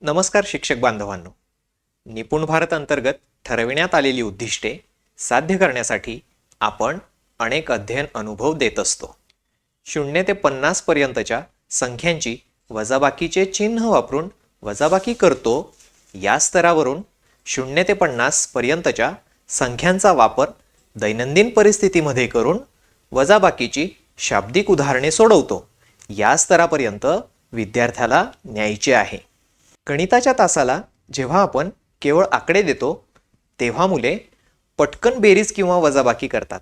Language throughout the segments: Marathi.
नमस्कार शिक्षक बांधवांनो. निपुण भारत अंतर्गत ठरविण्यात आलेली उद्दिष्टे साध्य करण्यासाठी आपण अनेक अध्ययन अनुभव देत असतो. 0 ते 50 पर्यंतच्या संख्यांची वजाबाकीचे चिन्ह वापरून वजाबाकी करतो. या स्तरावरून 0 ते 50 पर्यंतच्या संख्यांचा वापर दैनंदिन परिस्थितीमध्ये करून वजाबाकीची शाब्दिक उदाहरणे सोडवतो. या स्तरापर्यंत विद्यार्थ्याला न्यायचे आहे. गणिताच्या तासाला जेव्हा आपण केवळ आकडे देतो तेव्हा मुले पटकन बेरीज किंवा वजाबाकी करतात.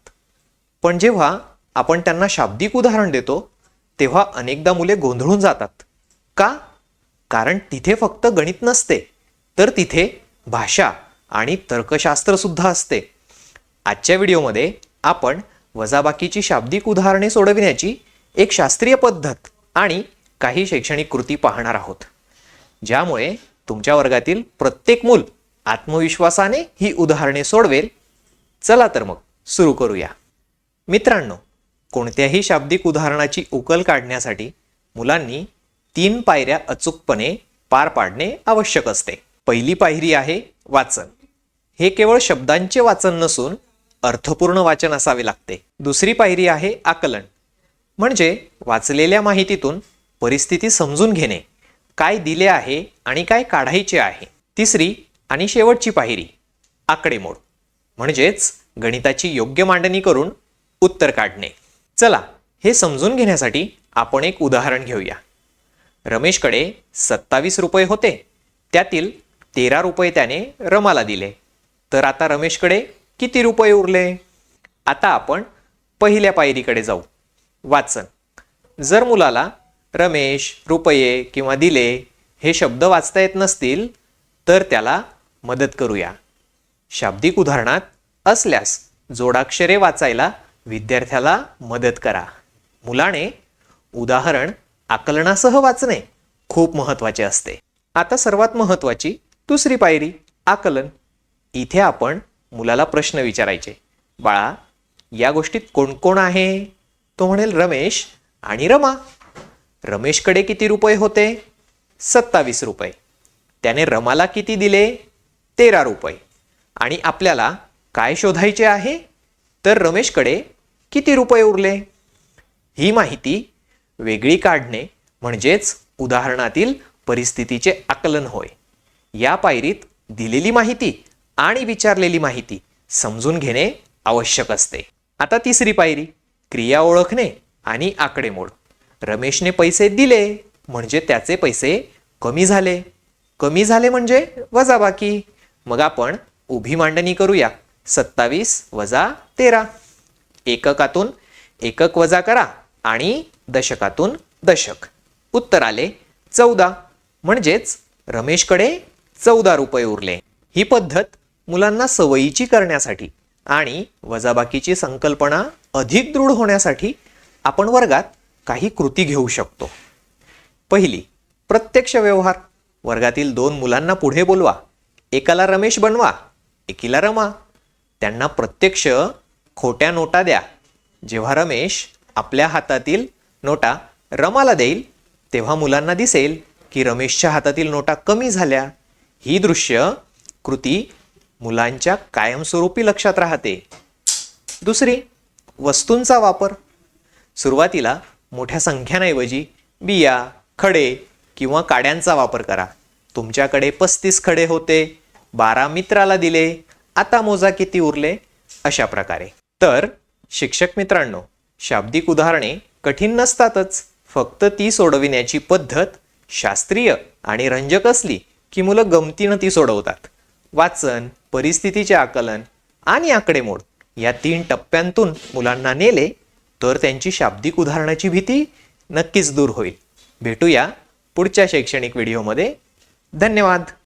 पण जेव्हा आपण त्यांना शाब्दिक उदाहरण देतो तेव्हा अनेकदा मुले गोंधळून जातात. का? कारण तिथे फक्त गणित नसते, तर तिथे भाषा आणि तर्कशास्त्र सुद्धा असते. आजच्या व्हिडिओमध्ये आपण वजाबाकीची शाब्दिक उदाहरणे सोडविण्याची एक शास्त्रीय पद्धत आणि काही शैक्षणिक कृती पाहणार आहोत, ज्यामुळे तुमच्या वर्गातील प्रत्येक मूल आत्मविश्वासाने ही उदाहरणे सोडवेल. चला तर मग सुरू करूया. मित्रांनो, कोणत्याही शाब्दिक उदाहरणाची उकल काढण्यासाठी मुलांनी 3 पायऱ्या अचूकपणे पार पाडणे आवश्यक असते. पहिली पायरी आहे वाचन. हे केवळ शब्दांचे वाचन नसून अर्थपूर्ण वाचन असावे लागते. दुसरी पायरी आहे आकलन, म्हणजे वाचलेल्या माहितीतून परिस्थिती समजून घेणे, काय दिले आहे आणि काय काढायचे आहे. तिसरी आणि शेवटची पायरी आकडेमोड, म्हणजेच गणिताची योग्य मांडणी करून उत्तर काढणे. चला हे समजून घेण्यासाठी आपण एक उदाहरण घेऊया. रमेशकडे 27 रुपये होते, त्यातील 13 रुपये त्याने रमाला दिले. तर आता रमेशकडे किती रुपये उरले? आता आपण पहिल्या पायरीकडे जाऊ, वाचन. जर मुलाला रमेश, रुपये किंवा दिले हे शब्द वाचता येत नसतील तर त्याला मदत करूया. शाब्दिक उदाहरणात असल्यास जोडाक्षरे वाचायला विद्यार्थ्याला मदत करा. मुलाने उदाहरण आकलनासह वाचणे खूप महत्त्वाचे असते. आता सर्वात महत्त्वाची दुसरी पायरी आकलन. इथे आपण मुलाला प्रश्न विचारायचे. बाळा, या गोष्टीत कोण कोण आहे? तो म्हणेल रमेश आणि रमा. रमेशकडे किती रुपये होते? 27 रुपये. त्याने रमाला किती दिले? 13 रुपये. आणि आपल्याला काय शोधायचे आहे? तर रमेशकडे किती रुपये उरले? ही माहिती वेगळी काढणे म्हणजेच उदाहरणातील परिस्थितीचे आकलन होय. या पायरीत दिलेली माहिती आणि विचारलेली माहिती समजून घेणे आवश्यक असते. आता तिसरी पायरी क्रिया ओळखणे आणि आकडेमोड. रमेशने पैसे दिले म्हणजे त्याचे पैसे कमी झाले. कमी झाले म्हणजे वजाबाकी. मग आपण उभी मांडणी करूया. 27 वजा 13. एककातून एकक वजा करा आणि दशकातून दशक. उत्तर आले 14. म्हणजेच रमेशकडे 14 रुपये उरले. ही पद्धत मुलांना सवयीची करण्यासाठी आणि वजाबाकीची संकल्पना अधिक दृढ होण्यासाठी आपण वर्गात काही कृती घेऊ शकतो. पहिली, प्रत्यक्ष व्यवहार. वर्गातील 2 मुलांना पुढे बोलवा. एकाला रमेश बनवा, एकीला रमा. त्यांना प्रत्यक्ष खोट्या नोटा द्या. जेव्हा रमेश आपल्या हातातील नोटा रमाला देईल तेव्हा मुलांना दिसेल की रमेशच्या हातातील नोटा कमी झाल्या. ही दृश्य कृती मुलांच्या कायमस्वरूपी लक्षात राहते. दुसरी, वस्तूंचा वापर. सुरुवातीला मोठ्या संख्यांऐवजी बिया, खडे किंवा काड्यांचा वापर करा. तुमच्याकडे 35 खडे होते, 12 मित्राला दिले, आता मोजा किती उरले. अशा प्रकारे. तर शिक्षक मित्रांनो, शाब्दिक उदाहरणे कठीण नसतातच. फक्त ती सोडविण्याची पद्धत शास्त्रीय आणि रंजक असली की मुलं गमतीनं ती सोडवतात. वाचन, परिस्थितीचे आकलन आणि आकडेमोड या 3 टप्प्यांतून मुलांना नेले तर त्यांची शाब्दिक उदाहरणाची भीती नक्कीच दूर होईल. भेटूया पुढच्या शैक्षणिक व्हिडिओमध्ये. धन्यवाद.